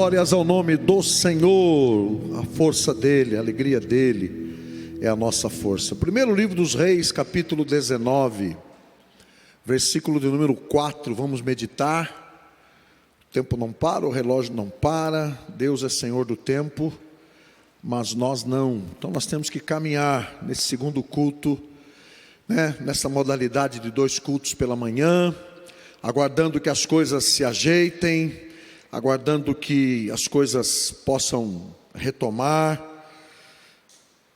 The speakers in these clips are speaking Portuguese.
Glórias ao nome do Senhor, a força dele, a alegria dele é a nossa força. Primeiro livro dos Reis, capítulo 19, versículo de número 4, vamos meditar. O tempo não para, o relógio não para, Deus é Senhor do tempo, mas nós não. Então nós temos que caminhar nesse segundo culto, nessa modalidade de 2 cultos pela manhã, aguardando que as coisas se ajeitem, aguardando que as coisas possam retomar,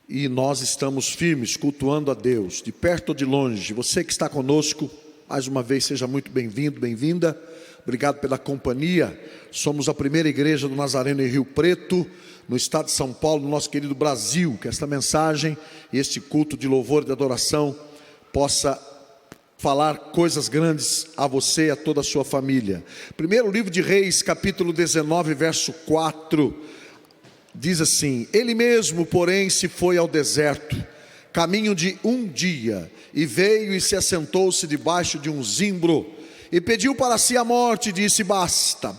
e nós estamos firmes, cultuando a Deus, de perto ou de longe. Você que está conosco, mais uma vez seja muito bem-vindo, bem-vinda, obrigado pela companhia. Somos a primeira igreja do Nazareno em Rio Preto, no estado de São Paulo, no nosso querido Brasil, que esta mensagem e este culto de louvor e de adoração possa falar coisas grandes a você e a toda a sua família. Primeiro livro de Reis, capítulo 19, verso 4, diz assim: ele mesmo, porém, se foi ao deserto, caminho de 1 dia, e veio e se assentou-se debaixo de um zimbro, e pediu para si a morte, e disse: basta,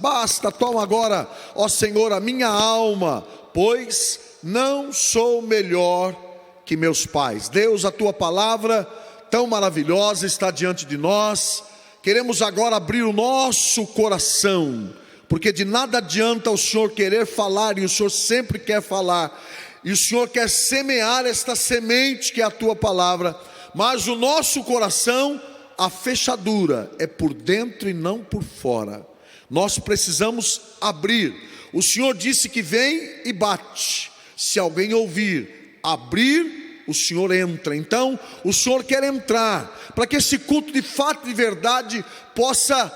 toma agora, ó Senhor, a minha alma, pois não sou melhor que meus pais. Deus, a tua palavra tão maravilhosa está diante de nós. Queremos agora abrir o nosso coração, porque de nada adianta o Senhor querer falar, e o Senhor sempre quer falar, e o Senhor quer semear esta semente que é a tua palavra, mas o nosso coração, a fechadura é por dentro e não por fora. Nós precisamos abrir. O Senhor disse que vem e bate. Se alguém ouvir, abrir, o Senhor entra. Então o Senhor quer entrar, para que esse culto de fato e de verdade possa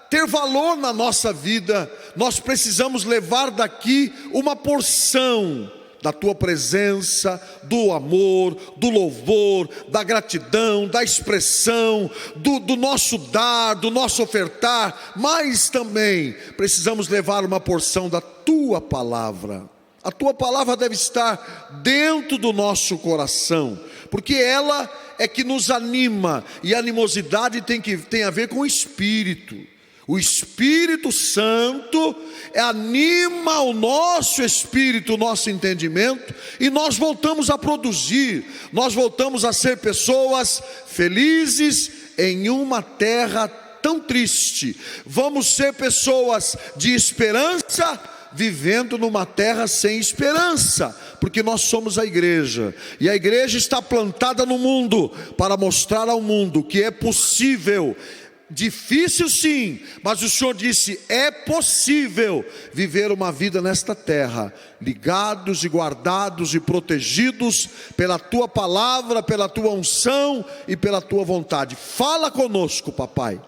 ter valor na nossa vida. Nós precisamos levar daqui uma porção da tua presença, do amor, do louvor, da gratidão, da expressão, do nosso dar, do nosso ofertar, mas também precisamos levar uma porção da tua palavra. A tua palavra deve estar dentro do nosso coração, porque ela é que nos anima, e a animosidade tem a ver com o Espírito. O Espírito Santo anima o nosso espírito, o nosso entendimento, e nós voltamos a produzir, nós voltamos a ser pessoas felizes em uma terra tão triste. Vamos ser pessoas de esperança, vivendo numa terra sem esperança, porque nós somos a igreja, e a igreja está plantada no mundo, para mostrar ao mundo que é possível, difícil sim, mas o Senhor disse, é possível viver uma vida nesta terra, ligados e guardados e protegidos pela tua palavra, pela tua unção e pela tua vontade. Fala conosco, papai,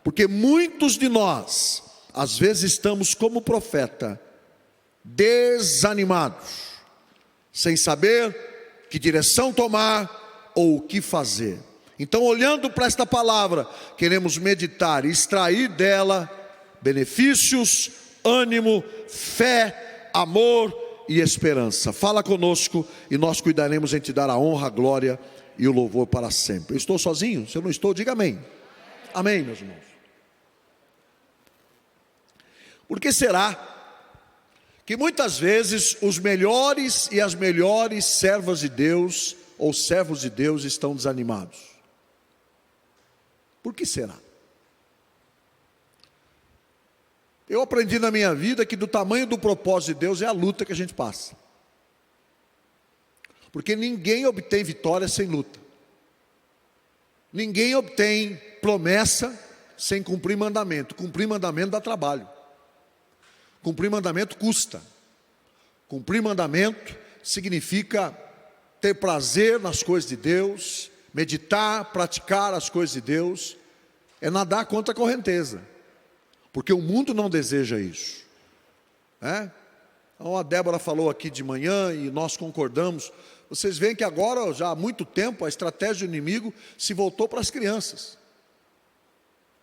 porque muitos de nós, às vezes estamos como profeta, desanimados, sem saber que direção tomar ou o que fazer. Então, olhando para esta palavra, queremos meditar e extrair dela benefícios, ânimo, fé, amor e esperança. Fala conosco e nós cuidaremos em te dar a honra, a glória e o louvor para sempre. Eu estou sozinho? Se eu não estou, diga amém. Amém, meus irmãos. Por que será que muitas vezes os melhores e as melhores servas de Deus ou servos de Deus estão desanimados? Por que será? Eu aprendi na minha vida que do tamanho do propósito de Deus é a luta que a gente passa, porque ninguém obtém vitória sem luta, ninguém obtém promessa sem cumprir mandamento. Cumprir mandamento dá trabalho, cumprir mandamento custa, cumprir mandamento significa ter prazer nas coisas de Deus, meditar, praticar as coisas de Deus, é nadar contra a correnteza, porque o mundo não deseja isso, Então a Débora falou aqui de manhã e nós concordamos. Vocês veem que agora, já há muito tempo, a estratégia do inimigo se voltou para as crianças,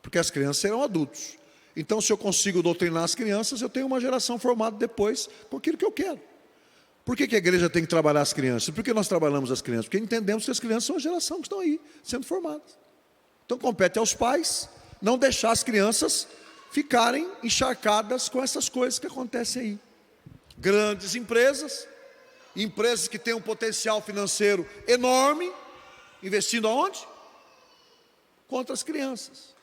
porque as crianças serão adultos. Então, se eu consigo doutrinar as crianças, eu tenho uma geração formada depois com aquilo que eu quero. Por que a igreja tem que trabalhar as crianças? Por que nós trabalhamos as crianças? Porque entendemos que as crianças são a geração que estão aí, sendo formadas. Então compete aos pais não deixar as crianças ficarem encharcadas com essas coisas que acontecem aí. Grandes empresas, empresas que têm um potencial financeiro enorme, investindo aonde? Contra as crianças,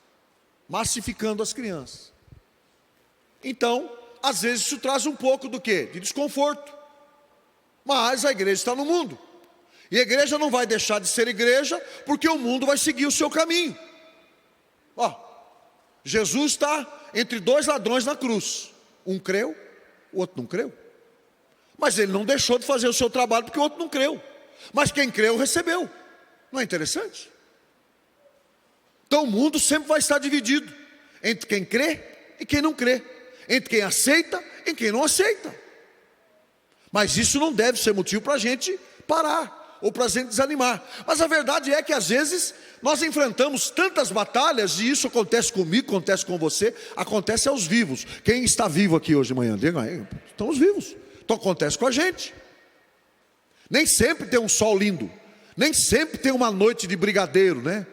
massificando as crianças. Então, às vezes isso traz um pouco do quê? De desconforto. Mas a igreja está no mundo. E a igreja não vai deixar de ser igreja, porque o mundo vai seguir o seu caminho. Jesus está entre dois ladrões na cruz. Um creu, o outro não creu. Mas ele não deixou de fazer o seu trabalho, porque o outro não creu. Mas quem creu, recebeu. Não é interessante? Então o mundo sempre vai estar dividido entre quem crê e quem não crê, entre quem aceita e quem não aceita. Mas isso não deve ser motivo para a gente parar, ou para a gente desanimar. Mas a verdade é que às vezes nós enfrentamos tantas batalhas, e isso acontece comigo, acontece com você, acontece aos vivos. Quem está vivo aqui hoje de manhã? Diga aí, estamos vivos. Então acontece com a gente. Nem sempre tem um sol lindo, nem sempre tem uma noite de brigadeiro, né?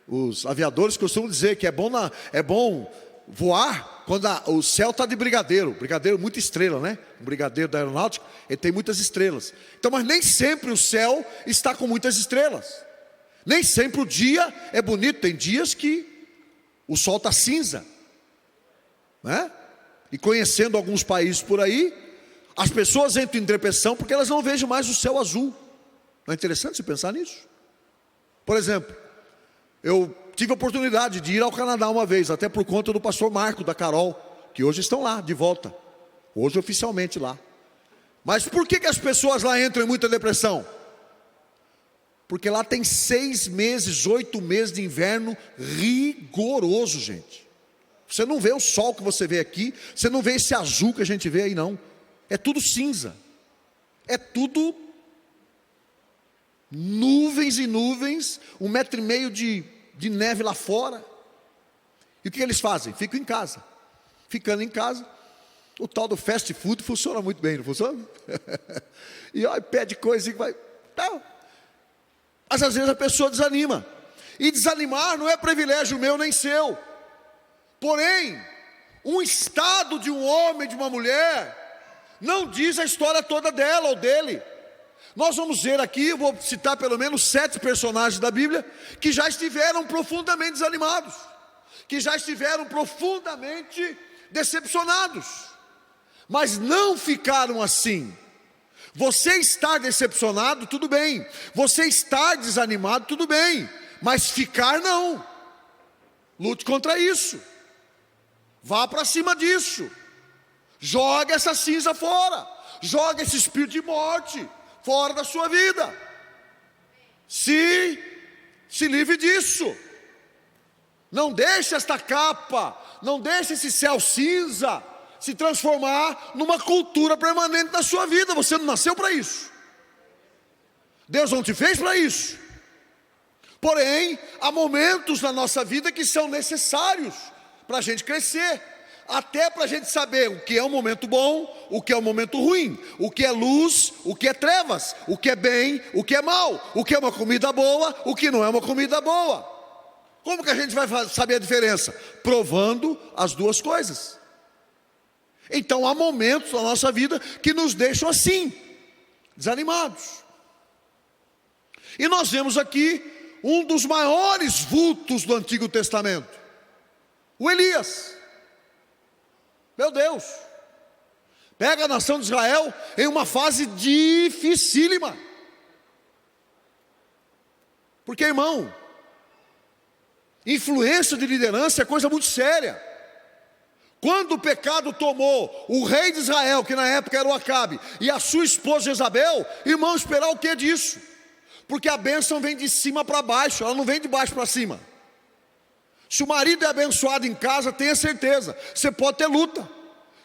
Os aviadores costumam dizer que é bom voar quando o céu está de brigadeiro. Brigadeiro, muita estrela, né? Um brigadeiro da aeronáutica, ele tem muitas estrelas. Então, mas nem sempre o céu está com muitas estrelas. Nem sempre o dia é bonito. Tem dias que o sol está cinza, né? E conhecendo alguns países por aí, as pessoas entram em depressão porque elas não veem mais o céu azul. Não é interessante você pensar nisso? Por exemplo, eu tive a oportunidade de ir ao Canadá uma vez, até por conta do pastor Marco, da Carol, que hoje estão lá, de volta. Hoje oficialmente lá. Mas por que as pessoas lá entram em muita depressão? Porque lá tem 6 meses, 8 meses de inverno rigoroso, gente. Você não vê o sol que você vê aqui, você não vê esse azul que a gente vê aí não. É tudo cinza. É tudo nuvens e nuvens, 1,5 metro de neve lá fora. E o que eles fazem? Ficam em casa. Ficando em casa, o tal do fast food funciona muito bem, não funciona? E ó, pede coisa e vai. Não. Mas às vezes a pessoa desanima. E desanimar não é privilégio meu nem seu. Porém, um estado de um homem, de uma mulher, não diz a história toda dela ou dele. Nós vamos ver aqui, eu vou citar pelo menos 7 personagens da Bíblia que já estiveram profundamente desanimados, que já estiveram profundamente decepcionados, mas não ficaram assim. Você estar decepcionado, tudo bem. Você estar desanimado, tudo bem. Mas ficar não. Lute contra isso. Vá para cima disso. Jogue essa cinza fora. Jogue esse espírito de morte fora da sua vida. Se livre disso. Não deixe esta capa, não deixe esse céu cinza se transformar numa cultura permanente na sua vida. Você não nasceu para isso. Deus não te fez para isso. Porém, há momentos na nossa vida que são necessários para a gente crescer, até para a gente saber o que é um momento bom, o que é um momento ruim, o que é luz, o que é trevas, o que é bem, o que é mal, o que é uma comida boa, o que não é uma comida boa. Como que a gente vai saber a diferença? Provando as duas coisas. Então há momentos na nossa vida que nos deixam assim, desanimados. E nós vemos aqui um dos maiores vultos do Antigo Testamento, o Elias. Meu Deus, pega a nação de Israel em uma fase dificílima. Porque, irmão, influência de liderança é coisa muito séria. Quando o pecado tomou o rei de Israel, que na época era o Acabe, e a sua esposa Jezabel, irmão, esperar o que disso? Porque a bênção vem de cima para baixo, ela não vem de baixo para cima. Se o marido é abençoado em casa, tenha certeza, você pode ter luta.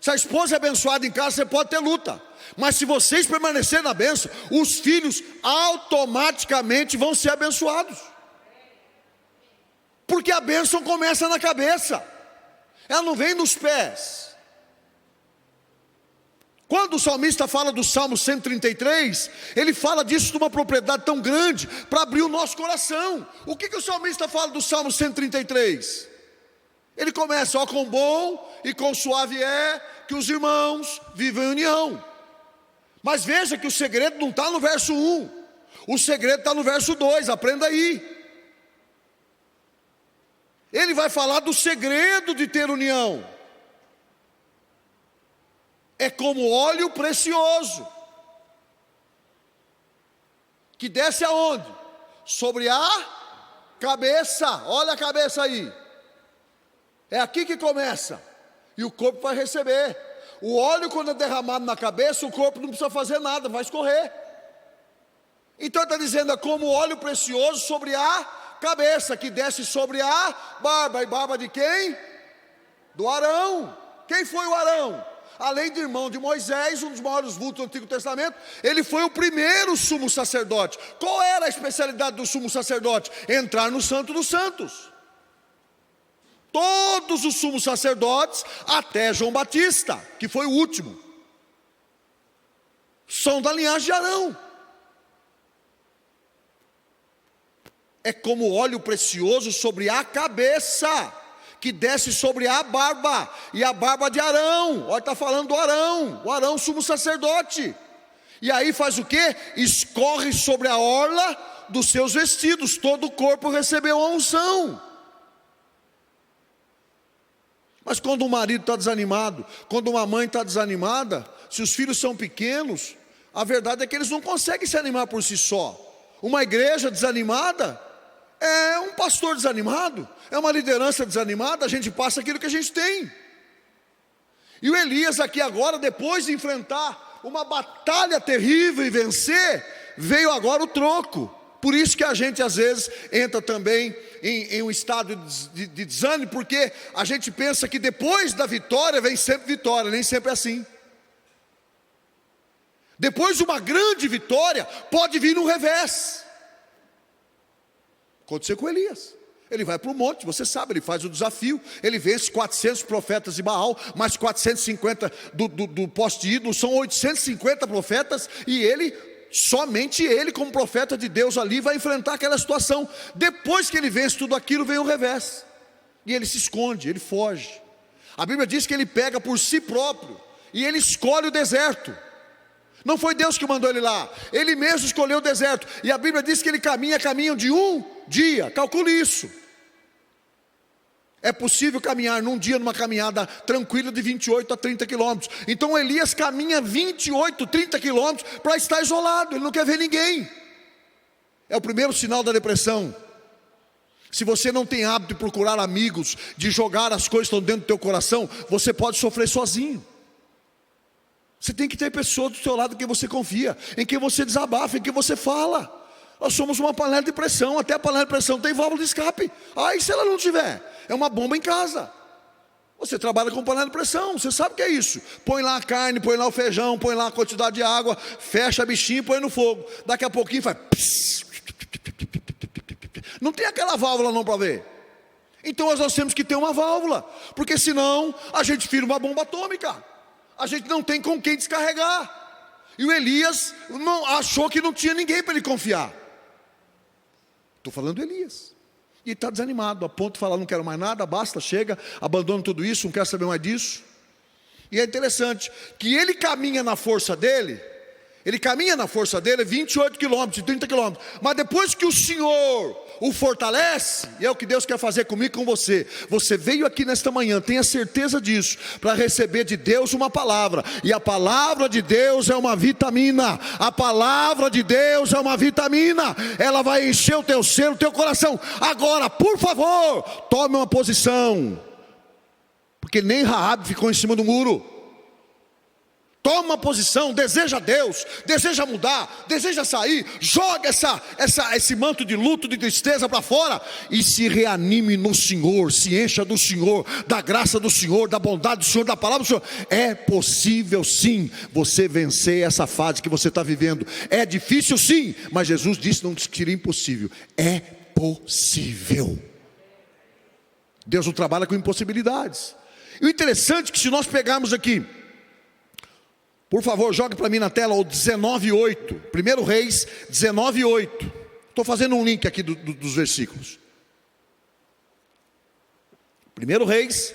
Se a esposa é abençoada em casa, você pode ter luta. Mas se vocês permanecerem na bênção, os filhos automaticamente vão ser abençoados. Porque a bênção começa na cabeça, ela não vem nos pés. Quando o salmista fala do Salmo 133, ele fala disso de uma propriedade tão grande, para abrir o nosso coração. O que o salmista fala do Salmo 133? Ele começa: ó, quão bom e quão suave é que os irmãos vivem em união. Mas veja que o segredo não está no verso 1, o segredo está no verso 2, aprenda aí. Ele vai falar do segredo de ter união. É como óleo precioso, que desce aonde? Sobre a cabeça. Olha a cabeça aí. É aqui que começa. E o corpo vai receber. O óleo, quando é derramado na cabeça, o corpo não precisa fazer nada, vai escorrer. Então ele está dizendo: é como óleo precioso sobre a cabeça, que desce sobre a barba. E barba de quem? Do Arão. Quem foi o Arão? Além de irmão de Moisés, um dos maiores vultos do Antigo Testamento, ele foi o primeiro sumo sacerdote. Qual era a especialidade do sumo sacerdote? Entrar no Santo dos Santos. Todos os sumos sacerdotes, até João Batista, que foi o último, são da linhagem de Arão. É como óleo precioso sobre a cabeça, que desce sobre a barba, e a barba de Arão. Olha, está falando do Arão, o Arão sumo sacerdote. E aí faz o quê? Escorre sobre a orla dos seus vestidos. Todo o corpo recebeu a unção. Mas quando o marido está desanimado, quando uma mãe está desanimada, se os filhos são pequenos, a verdade é que eles não conseguem se animar por si só. Uma igreja desanimada é um pastor desanimado, é uma liderança desanimada. A gente passa aquilo que a gente tem. E o Elias aqui agora, depois de enfrentar uma batalha terrível e vencer, veio agora o troco. Por isso que a gente às vezes entra também em um estado de desânimo, porque a gente pensa que depois da vitória vem sempre vitória. Nem sempre é assim. Depois de uma grande vitória, pode vir um revés. Aconteceu com Elias. Ele vai para o monte, você sabe, ele faz o desafio, ele vence 400 profetas de Baal, mais 450 do poste ídolo, são 850 profetas, e somente ele como profeta de Deus ali vai enfrentar aquela situação. Depois que ele vence tudo aquilo, vem o revés, e ele se esconde, ele foge. A Bíblia diz que ele pega por si próprio, e ele escolhe o deserto. Não foi Deus que mandou ele lá, ele mesmo escolheu o deserto. E a Bíblia diz que ele caminha de um dia, calcule isso. É possível caminhar num dia, numa caminhada tranquila de 28 a 30 quilômetros. Então Elias caminha 28, 30 quilômetros para estar isolado, ele não quer ver ninguém. É o primeiro sinal da depressão. Se você não tem hábito de procurar amigos, de jogar as coisas que estão dentro do teu coração, você pode sofrer sozinho. Você tem que ter pessoas do seu lado em quem você confia, em quem você desabafa, em quem você fala. Nós somos uma panela de pressão, até a panela de pressão tem válvula de escape. E se ela não tiver? É uma bomba em casa. Você trabalha com panela de pressão, você sabe o que é isso. Põe lá a carne, põe lá o feijão, põe lá a quantidade de água, fecha a bichinha e põe no fogo. Daqui a pouquinho faz pss. Não tem aquela válvula não para ver. Então nós temos que ter uma válvula, porque senão a gente vira uma bomba atômica. A gente não tem com quem descarregar. E o Elias achou que não tinha ninguém para ele confiar. Estou falando do Elias. E está desanimado, a ponto de falar: não quero mais nada, basta, chega, abandono tudo isso, não quero saber mais disso. E é interessante que ele caminha na força dele 28 quilômetros, 30 quilômetros. Mas depois que o Senhor o fortalece, e é o que Deus quer fazer comigo e com você. Você veio aqui nesta manhã, tenha certeza disso, para receber de Deus uma palavra. E a palavra de Deus é uma vitamina. A palavra de Deus é uma vitamina. Ela vai encher o teu ser, o teu coração. Agora, por favor, tome uma posição, porque nem Raabe ficou em cima do muro. Toma uma posição, deseja Deus, deseja mudar, deseja sair, joga esse manto de luto, de tristeza para fora e se reanime no Senhor, se encha do Senhor, da graça do Senhor, da bondade do Senhor, da palavra do Senhor. É possível sim você vencer essa fase que você está vivendo. É difícil sim, mas Jesus disse não seria impossível. É possível. Deus não trabalha com impossibilidades. E o interessante é que se nós pegarmos aqui, por favor, jogue para mim na tela o 19:8. 1 Reis 19:8. Estou fazendo um link aqui dos versículos. 1 Reis,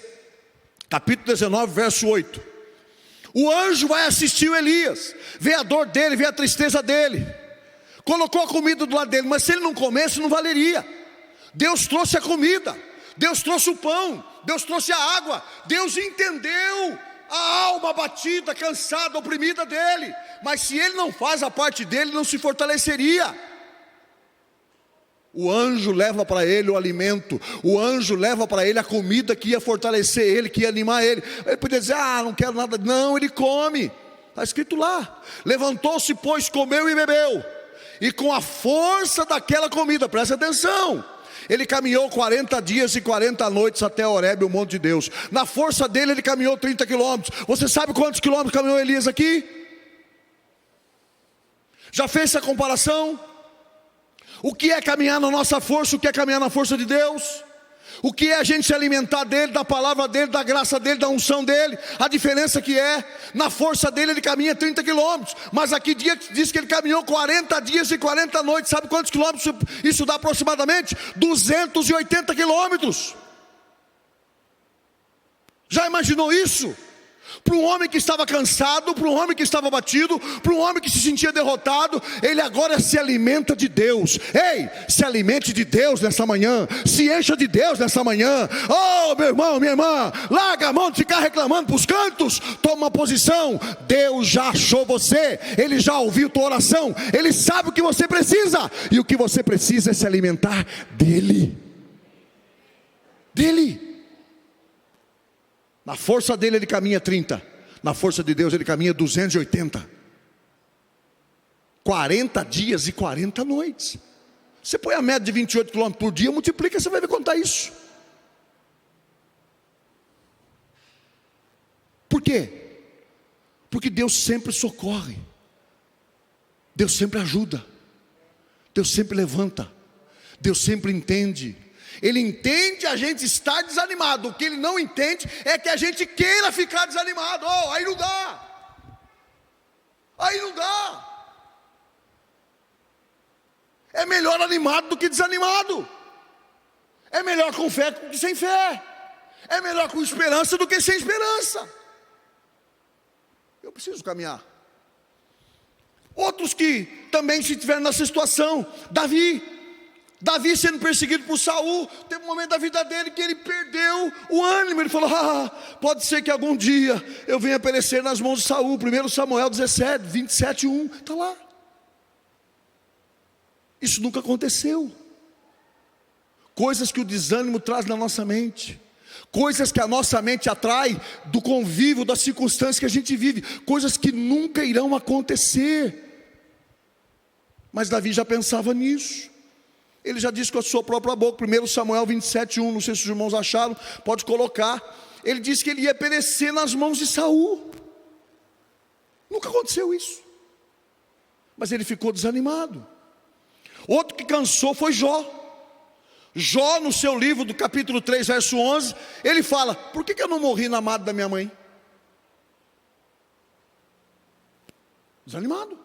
capítulo 19, verso 8. O anjo vai assistir o Elias, vê a dor dele, vê a tristeza dele, colocou a comida do lado dele, mas se ele não comesse, não valeria. Deus trouxe a comida, Deus trouxe o pão, Deus trouxe a água, Deus entendeu a alma abatida, cansada, oprimida dele, mas se ele não faz a parte dele, não se fortaleceria. O anjo leva para ele o alimento, o anjo leva para ele a comida que ia fortalecer ele, que ia animar ele. Ele podia dizer, não quero nada. Não, ele come, está escrito lá. Levantou-se, pois, comeu e bebeu, e com a força daquela comida, presta atenção, ele caminhou 40 dias e 40 noites até Horebe, o monte de Deus. Na força dele ele caminhou 30 quilômetros. Você sabe quantos quilômetros caminhou Elias aqui? Já fez essa comparação? O que é caminhar na nossa força, o que é caminhar na força de Deus? O que é a gente se alimentar dele, da palavra dele, da graça dele, da unção dele? A diferença que é, na força dele ele caminha 30 quilômetros, mas aqui diz que ele caminhou 40 dias e 40 noites. Sabe quantos quilômetros isso dá aproximadamente? 280 quilômetros. Já imaginou isso? Para um homem que estava cansado, para um homem que estava abatido, para um homem que se sentia derrotado, ele agora se alimenta de Deus. Ei, se alimente de Deus nessa manhã, se encha de Deus nessa manhã. Oh, meu irmão, minha irmã, larga a mão de ficar reclamando para os cantos, toma uma posição. Deus já achou você, Ele já ouviu tua oração, Ele sabe o que você precisa, e o que você precisa é se alimentar dEle. Na força dele ele caminha 30, na força de Deus ele caminha 280. 40 dias e 40 noites. Você põe a média de 28 km por dia, multiplica, você vai ver quanto é isso. Por quê? Porque Deus sempre socorre, Deus sempre ajuda, Deus sempre levanta, Deus sempre entende. Ele entende a gente estar desanimado. O que ele não entende é que a gente queira ficar desanimado. Aí não dá. Aí não dá. É melhor animado do que desanimado. É melhor com fé do que sem fé. É melhor com esperança do que sem esperança. Eu preciso caminhar. Outros que também se tiveram nessa situação. Davi sendo perseguido por Saul, teve um momento da vida dele que ele perdeu o ânimo. Ele falou, pode ser que algum dia eu venha perecer nas mãos de Saul. 1 Samuel 17, 27, 1, está lá. Isso nunca aconteceu. Coisas que o desânimo traz na nossa mente, coisas que a nossa mente atrai do convívio, das circunstâncias que a gente vive, coisas que nunca irão acontecer. Mas Davi já pensava nisso. Ele já disse com a sua própria boca, 1 Samuel 27, 1, não sei se os irmãos acharam, pode colocar. Ele disse que ele ia perecer nas mãos de Saul. Nunca aconteceu isso, mas ele ficou desanimado. Outro que cansou foi Jó. Jó, no seu livro do capítulo 3, verso 11, ele fala, por que eu não morri na amada da minha mãe? Desanimado.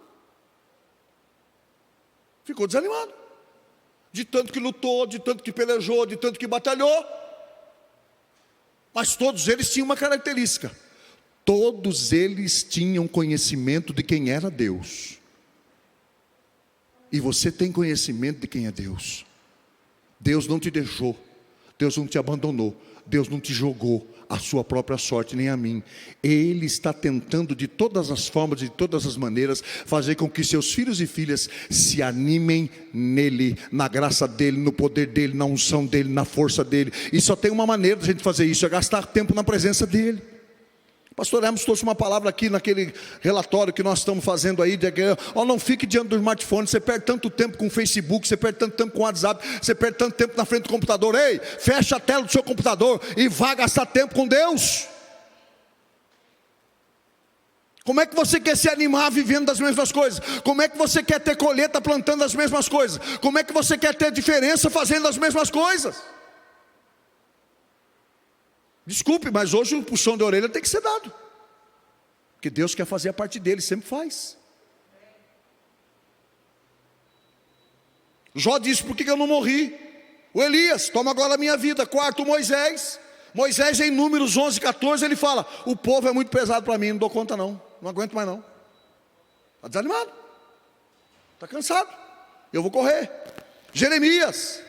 Ficou desanimado. De tanto que lutou, de tanto que pelejou, de tanto que batalhou. Mas todos eles tinham uma característica. Todos eles tinham conhecimento de quem era Deus. E você tem conhecimento de quem é Deus. Deus não te deixou, Deus não te abandonou, Deus não te jogou a sua própria sorte, nem a mim. Ele está tentando de todas as formas, de todas as maneiras, fazer com que seus filhos e filhas se animem nele, na graça dele, no poder dele, na unção dele, na força dele. E só tem uma maneira de a gente fazer isso, é gastar tempo na presença dele. O pastor Hermes trouxe uma palavra aqui naquele relatório que nós estamos fazendo aí, não fique diante do smartphone, você perde tanto tempo com o Facebook, você perde tanto tempo com o WhatsApp, você perde tanto tempo na frente do computador. Ei, fecha a tela do seu computador e vá gastar tempo com Deus. Como é que você quer se animar vivendo das mesmas coisas? Como é que você quer ter colheita plantando as mesmas coisas? Como é que você quer ter diferença fazendo as mesmas coisas? Desculpe, mas hoje o puxão de orelha tem que ser dado, porque Deus quer fazer a parte dele, sempre faz. Jó disse, por que eu não morri? O Elias, toma agora a minha vida. Quarto, Moisés, Moisés, em Números 11, 14, ele fala: o povo é muito pesado para mim, não dou conta não aguento mais não. Está desanimado, está cansado, eu vou correr. Jeremias,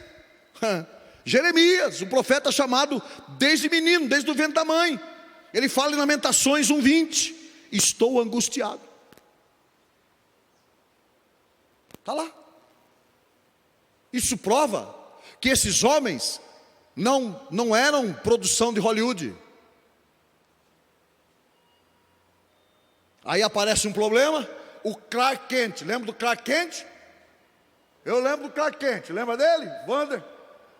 Jeremias, o profeta chamado desde menino, desde o ventre da mãe, ele fala em Lamentações 1:20: estou angustiado. Está lá. Isso prova que esses homens não eram produção de Hollywood. Aí aparece um problema, o Clark Kent, lembra do Clark Kent? Eu lembro do Clark Kent, lembra dele? Wander?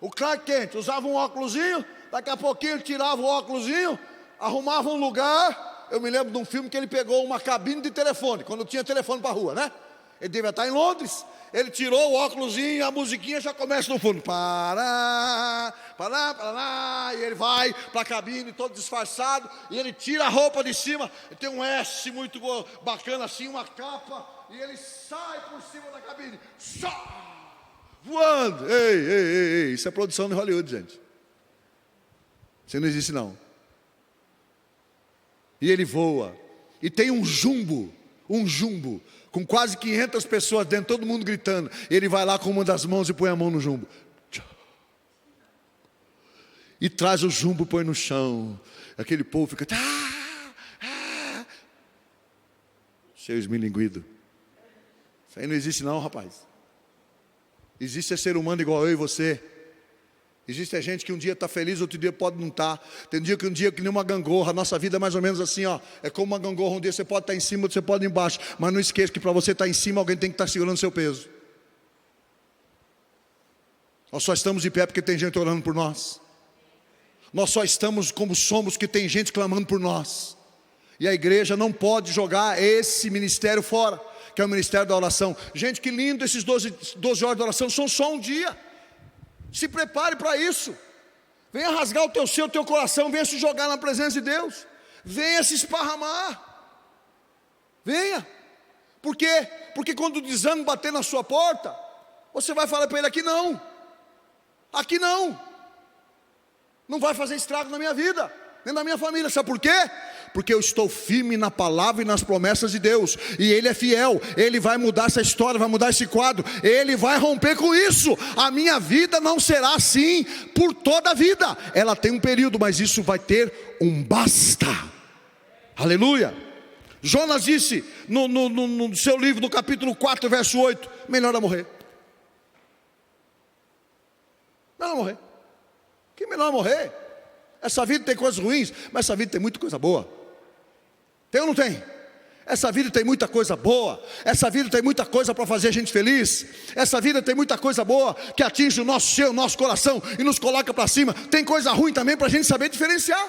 O Clark Kent usava um óculosinho, daqui a pouquinho ele tirava o óculosinho, arrumava um lugar. Eu me lembro de um filme que ele pegou uma cabine de telefone, quando tinha telefone para a rua, né? Ele devia estar em Londres, ele tirou o óculosinho e a musiquinha já começa no fundo. Pará, pará, pará, e ele vai para a cabine todo disfarçado, e ele tira a roupa de cima, ele tem um S muito bacana assim, uma capa, e ele sai por cima da cabine, voando. Ei, isso é produção de Hollywood, gente. Isso não existe não. E ele voa, e tem um jumbo, com quase 500 pessoas dentro, todo mundo gritando. Ele vai lá com uma das mãos e põe a mão no jumbo. E traz o jumbo, põe no chão. Aquele povo fica... cheio esmilinguido. Isso aí não existe não, rapaz. Existe ser humano igual eu e você. Existe gente que um dia está feliz, outro dia pode não estar. Tem dia que nem uma gangorra. A nossa vida é mais ou menos assim, ó. É como uma gangorra, um dia você pode estar em cima, outro você pode ir embaixo. Mas não esqueça que para você estar em cima, alguém tem que estar segurando o seu peso. Nós só estamos de pé porque tem gente orando por nós. Nós só estamos como somos porque tem gente clamando por nós. E a igreja não pode jogar esse ministério fora, que é o ministério da oração. Gente, que lindo esses 12 horas de oração, são só um dia. Se prepare para isso. Venha rasgar o teu coração, venha se jogar na presença de Deus. Venha se esparramar. Venha. Por quê? Porque quando o desânimo bater na sua porta, você vai falar para ele: aqui não. Aqui não. Não vai fazer estrago na minha vida, nem na minha família. Sabe por quê? Porque eu estou firme na palavra e nas promessas de Deus, e Ele é fiel. Ele vai mudar essa história, vai mudar esse quadro, Ele vai romper com isso. A minha vida não será assim por toda a vida. Ela tem um período, mas isso vai ter um basta. Aleluia. Jonas disse no seu livro, no capítulo 4, verso 8: melhor é morrer. Melhor é morrer. Que melhor morrer? Essa vida tem coisas ruins, mas essa vida tem muita coisa boa. Tem ou não tem? Essa vida tem muita coisa boa. Essa vida tem muita coisa para fazer a gente feliz. Essa vida tem muita coisa boa que atinge o nosso coração e nos coloca para cima. Tem coisa ruim também para a gente saber diferenciar,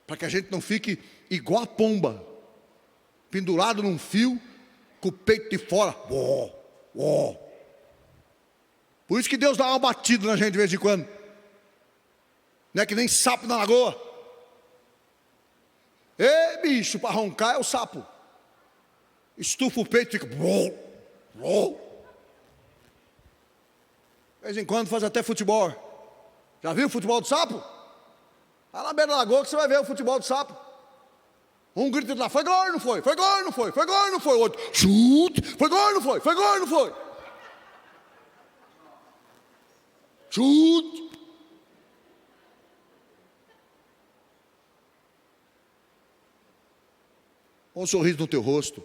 para que a gente não fique igual a pomba, pendurado num fio, com o peito de fora. Por isso que Deus dá uma batida na gente de vez em quando. Não é que nem sapo na lagoa. Ei, bicho, para roncar é o sapo. Estufa o peito e fica... De vez em quando faz até futebol. Já viu o futebol do sapo? Vai lá na beira da lagoa que você vai ver o futebol do sapo. Um grita lá: foi gol, não foi? Foi gol, não foi? Foi gol, não foi? O outro: chute. Foi gol, não foi? Foi gol, não foi? Chute. Um sorriso no teu rosto.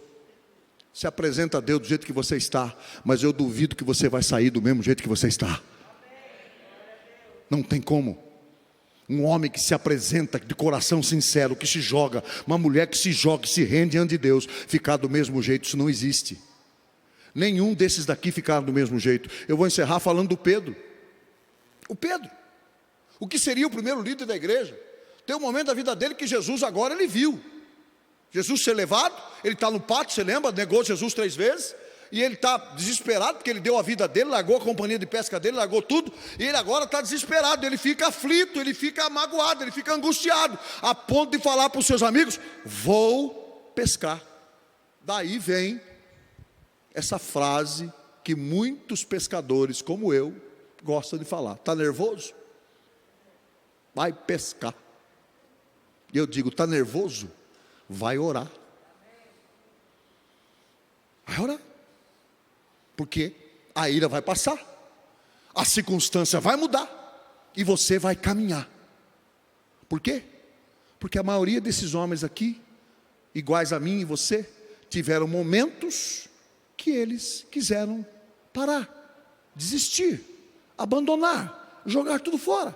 Se apresenta a Deus do jeito que você está, mas eu duvido que você vai sair do mesmo jeito que você está. Não tem como. Um homem que se apresenta de coração sincero, que se joga, uma mulher que se joga, que se rende diante de Deus, ficar do mesmo jeito, isso não existe. Nenhum desses daqui ficaram do mesmo jeito. Eu vou encerrar falando do Pedro. O Pedro, o que seria o primeiro líder da igreja, tem um momento da vida dele que Jesus agora ele viu. Jesus ser levado, ele está no pátio, você lembra? Negou Jesus 3 vezes, e ele está desesperado, porque ele deu a vida dele, largou a companhia de pesca dele, largou tudo, e ele agora está desesperado, ele fica aflito, ele fica magoado, ele fica angustiado, a ponto de falar para os seus amigos: vou pescar. Daí vem essa frase que muitos pescadores como eu gostam de falar: está nervoso? vai pescar. E eu digo, está nervoso? Vai orar. Vai orar. Porque a ira vai passar, a circunstância vai mudar, e você vai caminhar. Por quê? Porque a maioria desses homens aqui, iguais a mim e você, tiveram momentos que eles quiseram parar, desistir, abandonar, jogar tudo fora.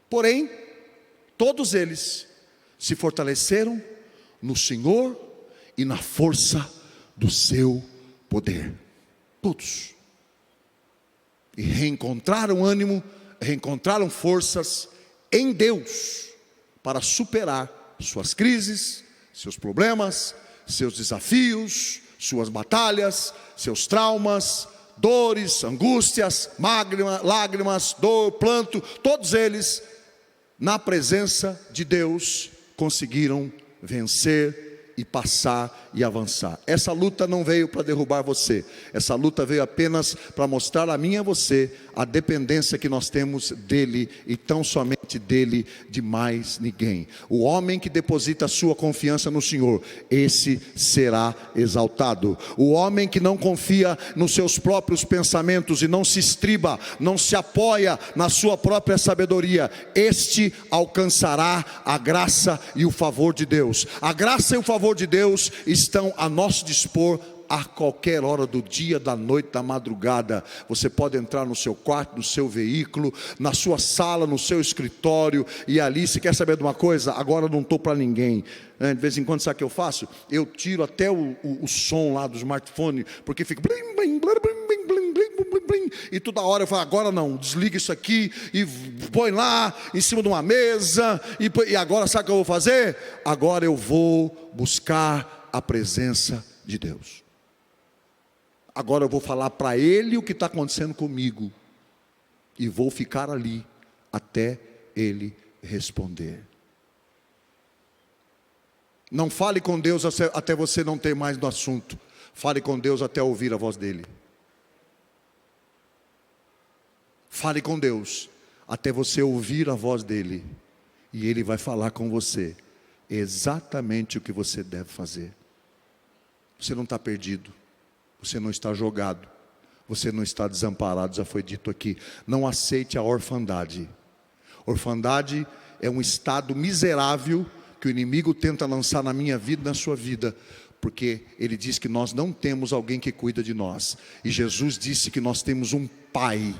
Porém, todos eles se fortaleceram no Senhor e na força do seu poder. Todos. E reencontraram ânimo, reencontraram forças em Deus para superar suas crises, seus problemas, seus desafios, suas batalhas, seus traumas, dores, angústias, lágrimas, dor, planto, todos eles, na presença de Deus, conseguiram vencer e passar e avançar. Essa luta não veio para derrubar você, essa luta veio apenas para mostrar a mim e a você a dependência que nós temos dele, e tão somente dele, de mais ninguém. O homem que deposita a sua confiança no Senhor, esse será exaltado. O homem que não confia nos seus próprios pensamentos e não se estriba, não se apoia na sua própria sabedoria, este alcançará a graça e o favor de Deus. A graça e o favor de Deus estão a nosso dispor a qualquer hora do dia, da noite, da madrugada. Você pode entrar no seu quarto, no seu veículo, na sua sala, no seu escritório, e ali, se quer saber de uma coisa, agora eu não estou para ninguém. De vez em quando, sabe o que eu faço? Eu tiro até o som lá do smartphone, porque fica blim, blim, blim, blim, blim, blim, blim, blim, e toda hora eu falo, agora não, desliga isso aqui, e põe lá, em cima de uma mesa, e agora sabe o que eu vou fazer? Agora eu vou buscar a presença de Deus. Agora eu vou falar para Ele o que está acontecendo comigo, e vou ficar ali até Ele responder. Não fale com Deus até você não ter mais no assunto. Fale com Deus até ouvir a voz dEle. Fale com Deus até você ouvir a voz dEle, e Ele vai falar com você exatamente o que você deve fazer. Você não está perdido, você não está jogado, você não está desamparado, já foi dito aqui. Não aceite a orfandade. Orfandade é um estado miserável que o inimigo tenta lançar na minha vida e na sua vida, porque ele diz que nós não temos alguém que cuida de nós, e Jesus disse que nós temos um pai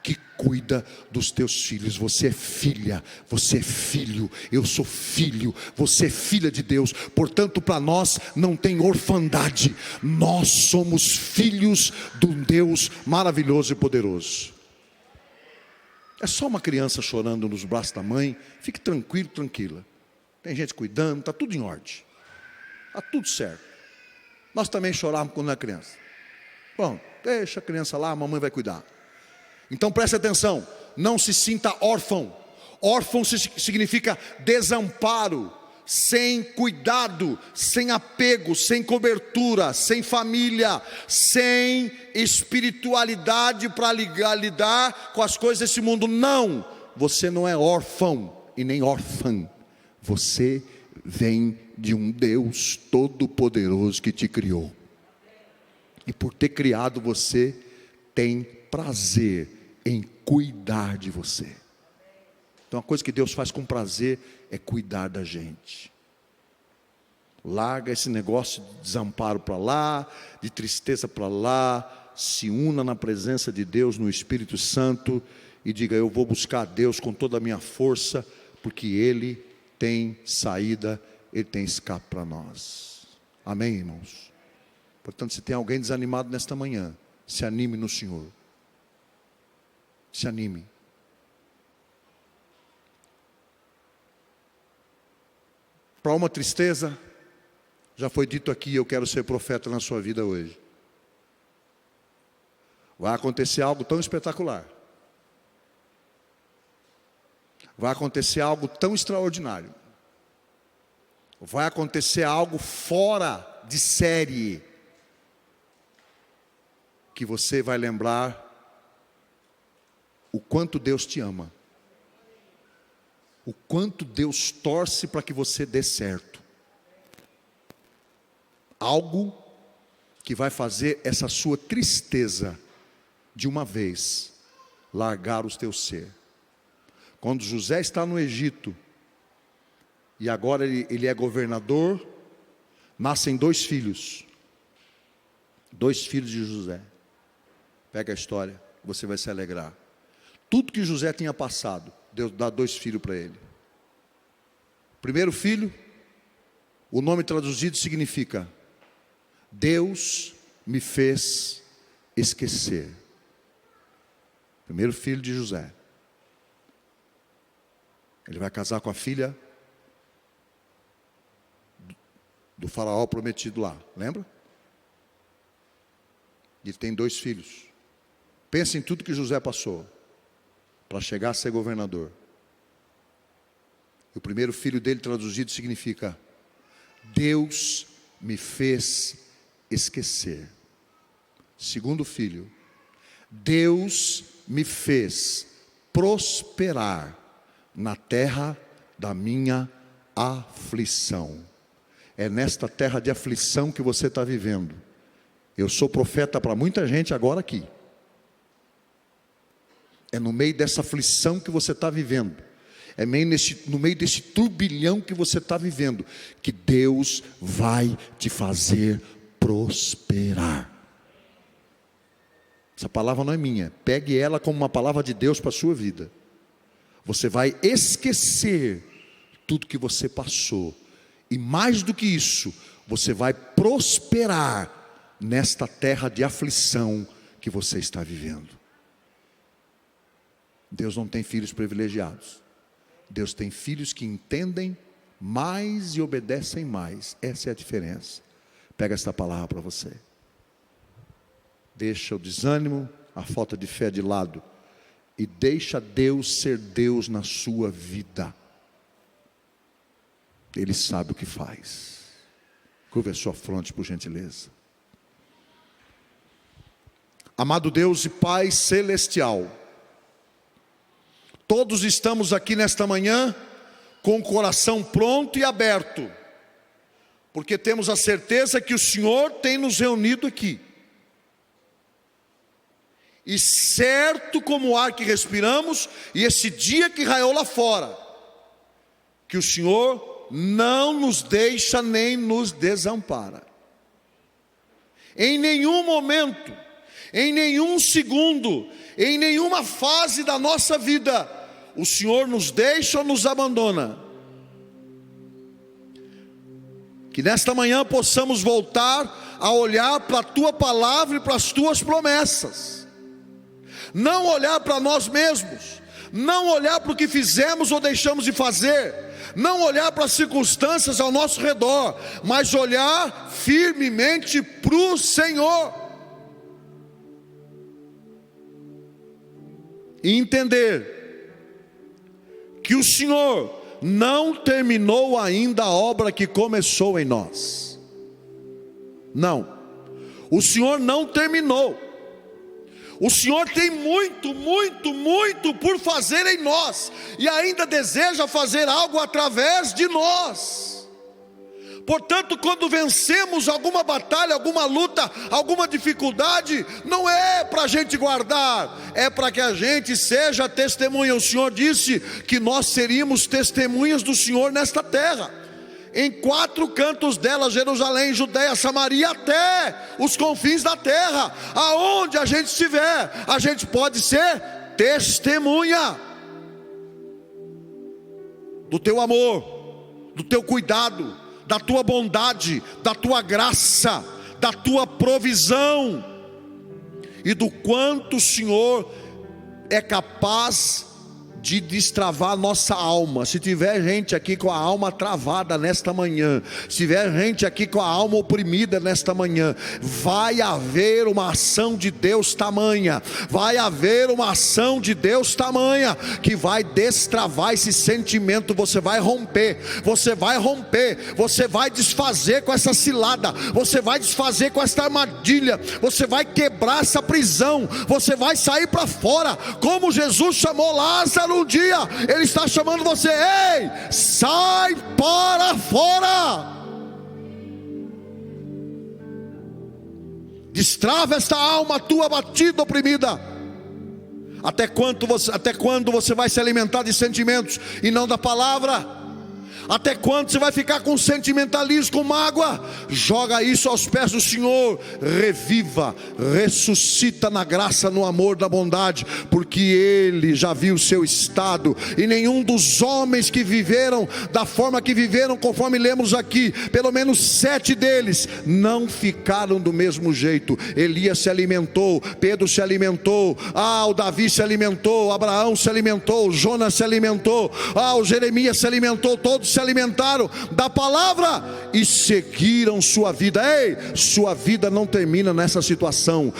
que cuida dos teus filhos. Você é filha, você é filho, eu sou filho, você é filha de Deus. Portanto, para nós não tem orfandade, nós somos filhos de um Deus maravilhoso e poderoso. É só uma criança chorando nos braços da mãe, fique tranquilo, tranquila. Tem gente cuidando, está tudo em ordem, está tudo certo. Nós também chorávamos quando era criança. Bom, deixa a criança lá, a mamãe vai cuidar. Então preste atenção, não se sinta órfão. Órfão significa desamparo, sem cuidado, sem apego, sem cobertura, sem família, sem espiritualidade para lidar com as coisas desse mundo. Não, você não é órfão e nem órfã. Você vem de um Deus todo-poderoso que te criou. E por ter criado você, tem prazer em cuidar de você. Então a coisa que Deus faz com prazer é cuidar da gente. Larga esse negócio de desamparo para lá, de tristeza para lá, se una na presença de Deus, no Espírito Santo, e diga, eu vou buscar a Deus com toda a minha força, porque Ele tem saída, Ele tem escape para nós. Amém, irmãos? Portanto, se tem alguém desanimado nesta manhã, se anime no Senhor. Se anime. Para uma tristeza, já foi dito aqui, eu quero ser profeta na sua vida hoje. Vai acontecer algo tão espetacular. Vai acontecer algo tão extraordinário. Vai acontecer algo fora de série, que você vai lembrar o quanto Deus te ama, o quanto Deus torce para que você dê certo. Algo que vai fazer essa sua tristeza, de uma vez, largar o teu ser. Quando José está no Egito, e agora ele é governador, nascem 2 filhos. 2 filhos de José. Pega a história, você vai se alegrar. Tudo que José tinha passado, Deus dá 2 filhos para ele. Primeiro filho, o nome traduzido significa: Deus me fez esquecer. Primeiro filho de José. Ele vai casar com a filha do faraó prometido lá, lembra? Ele tem 2 filhos. Pensa em tudo que José passou para chegar a ser governador. E o primeiro filho dele traduzido significa: Deus me fez esquecer. Segundo filho, Deus me fez prosperar na terra da minha aflição. É nesta terra de aflição que você está vivendo. Eu sou profeta para muita gente agora aqui. É no meio dessa aflição que você está vivendo. É no meio desse turbilhão que você está vivendo, que Deus vai te fazer prosperar. Essa palavra não é minha. Pegue ela como uma palavra de Deus para a sua vida. Você vai esquecer tudo que você passou. E mais do que isso, você vai prosperar nesta terra de aflição que você está vivendo. Deus não tem filhos privilegiados. Deus tem filhos que entendem mais e obedecem mais. Essa é a diferença. Pega esta palavra para você. Deixa o desânimo, a falta de fé de lado. E deixa Deus ser Deus na sua vida. Ele sabe o que faz. Curva a sua fronte, por gentileza. Amado Deus e Pai celestial, todos estamos aqui nesta manhã com o coração pronto e aberto, porque temos a certeza que o Senhor tem nos reunido aqui. E certo como o ar que respiramos, e esse dia que raiou lá fora, que o Senhor não nos deixa nem nos desampara. Em nenhum momento, em nenhum segundo, em nenhuma fase da nossa vida, o Senhor nos deixa ou nos abandona. Que nesta manhã possamos voltar a olhar para a Tua palavra e para as Tuas promessas. Não olhar para nós mesmos, não olhar para o que fizemos ou deixamos de fazer, não olhar para as circunstâncias ao nosso redor, mas olhar firmemente para o Senhor. E entender que o Senhor não terminou ainda a obra que começou em nós. Não, o Senhor não terminou. O Senhor tem muito, muito, muito por fazer em nós, e ainda deseja fazer algo através de nós. Portanto, quando vencemos alguma batalha, alguma luta, alguma dificuldade, não é para a gente guardar, é para que a gente seja testemunha. O Senhor disse que nós seríamos testemunhas do Senhor nesta terra, em 4 cantos dela: Jerusalém, Judeia, Samaria, até os confins da terra. Aonde a gente estiver, a gente pode ser testemunha do Teu amor, do Teu cuidado, da Tua bondade, da Tua graça, da Tua provisão, e do quanto o Senhor é capaz de destravar a nossa alma. Se tiver gente aqui com a alma travada nesta manhã, se tiver gente aqui com a alma oprimida nesta manhã, vai haver uma ação de Deus tamanha, vai haver uma ação de Deus tamanha, que vai destravar esse sentimento. Você vai romper, você vai romper, você vai desfazer com essa cilada, você vai desfazer com essa armadilha, você vai quebrar essa prisão, você vai sair para fora, como Jesus chamou Lázaro um dia. Ele está chamando você: ei, sai para fora, destrava esta alma tua abatida, oprimida. Até quando você vai se alimentar de sentimentos e não da palavra? Até quando você vai ficar com sentimentalismo, com mágoa? Joga isso aos pés do Senhor. Reviva, ressuscita na graça, no amor, na bondade, porque Ele já viu o seu estado, e nenhum dos homens que viveram da forma que viveram, conforme lemos aqui, pelo menos 7 deles não ficaram do mesmo jeito. Elias se alimentou, Pedro se alimentou, o Davi se alimentou, Abraão se alimentou, Jonas se alimentou, o Jeremias se alimentou. Todos se alimentaram da palavra e seguiram sua vida. Ei, sua vida não termina nessa situação.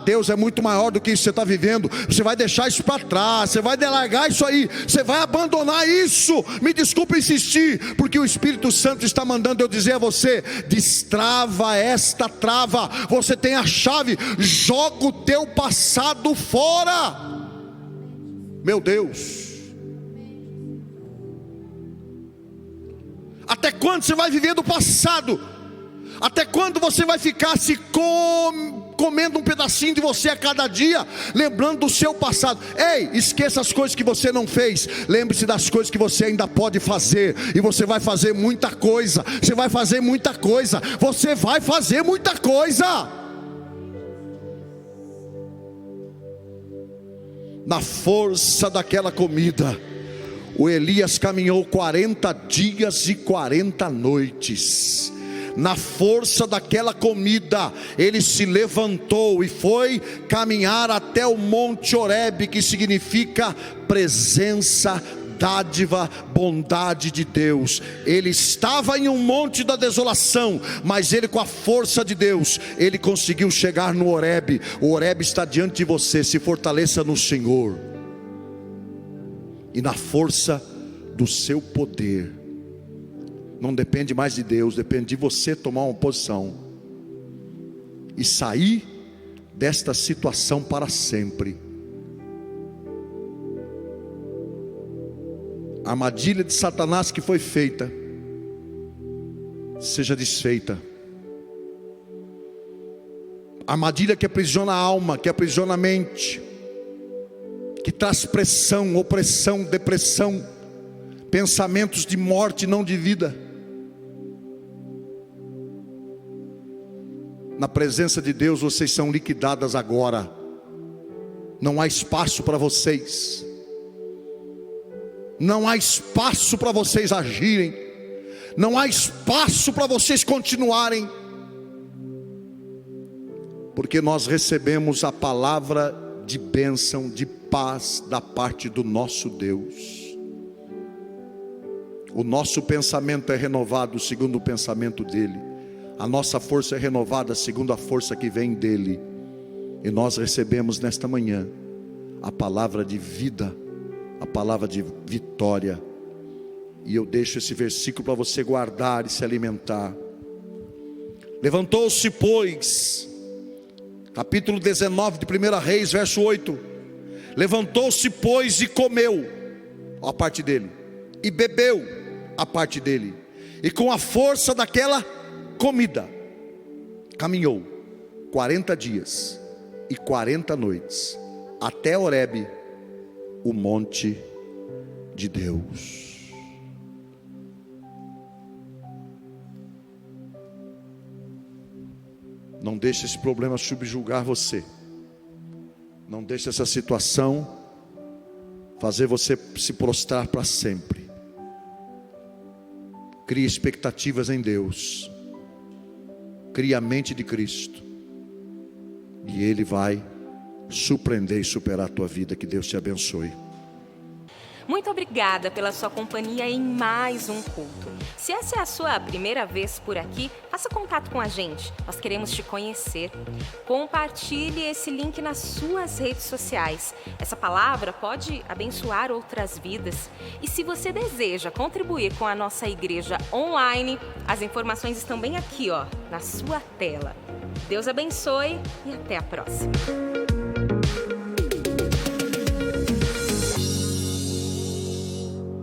Deus é muito maior do que isso que você está vivendo. Você vai deixar isso para trás, você vai delargar isso aí, você vai abandonar isso. Me desculpe insistir, porque o Espírito Santo está mandando eu dizer a você: destrava esta trava. Você tem a chave, joga o teu passado fora. Meu Deus, até quando você vai viver do passado? Até quando você vai ficar comendo um pedacinho de você a cada dia, lembrando do seu passado? Ei, esqueça as coisas que você não fez, lembre-se das coisas que você ainda pode fazer. E você vai fazer muita coisa, você vai fazer muita coisa, você vai fazer muita coisa. Na força daquela comida, o Elias caminhou 40 dias e 40 noites. Na força daquela comida, ele se levantou e foi caminhar até o Monte Horebe, que significa presença, dádiva, bondade de Deus. Ele estava em um monte da desolação, mas ele, com a força de Deus, ele conseguiu chegar no Horebe. O Horebe está diante de você. Se fortaleça no Senhor e na força do seu poder. Não depende mais de Deus, depende de você tomar uma posição e sair desta situação para sempre. A armadilha de Satanás que foi feita, seja desfeita. A armadilha que aprisiona a alma, que aprisiona a mente, que traz pressão, opressão, depressão, pensamentos de morte, não de vida. Na presença de Deus vocês são liquidadas agora. Não há espaço para vocês, não há espaço para vocês agirem, não há espaço para vocês continuarem, porque nós recebemos a palavra de bênção, de paz da parte do nosso Deus. O nosso pensamento é renovado segundo o pensamento dele, a nossa força é renovada segundo a força que vem dele, e nós recebemos nesta manhã a palavra de vida, a palavra de vitória. E eu deixo esse versículo para você guardar e se alimentar. Levantou-se, pois, capítulo 19 de 1 Reis, verso 8. Levantou-se, pois, e comeu a parte dele, e bebeu a parte dele, e com a força daquela comida caminhou 40 dias e 40 noites até Horebe, o monte de Deus. Não deixe esse problema subjugar você. Não deixe essa situação fazer você se prostrar para sempre. Crie expectativas em Deus. Crie a mente de Cristo, e Ele vai surpreender e superar a tua vida. Que Deus te abençoe. Muito obrigada pela sua companhia em mais um culto. Se essa é a sua primeira vez por aqui, faça contato com a gente. Nós queremos te conhecer. Compartilhe esse link nas suas redes sociais. Essa palavra pode abençoar outras vidas. E se você deseja contribuir com a nossa igreja online, as informações estão bem aqui, na sua tela. Deus abençoe e até a próxima.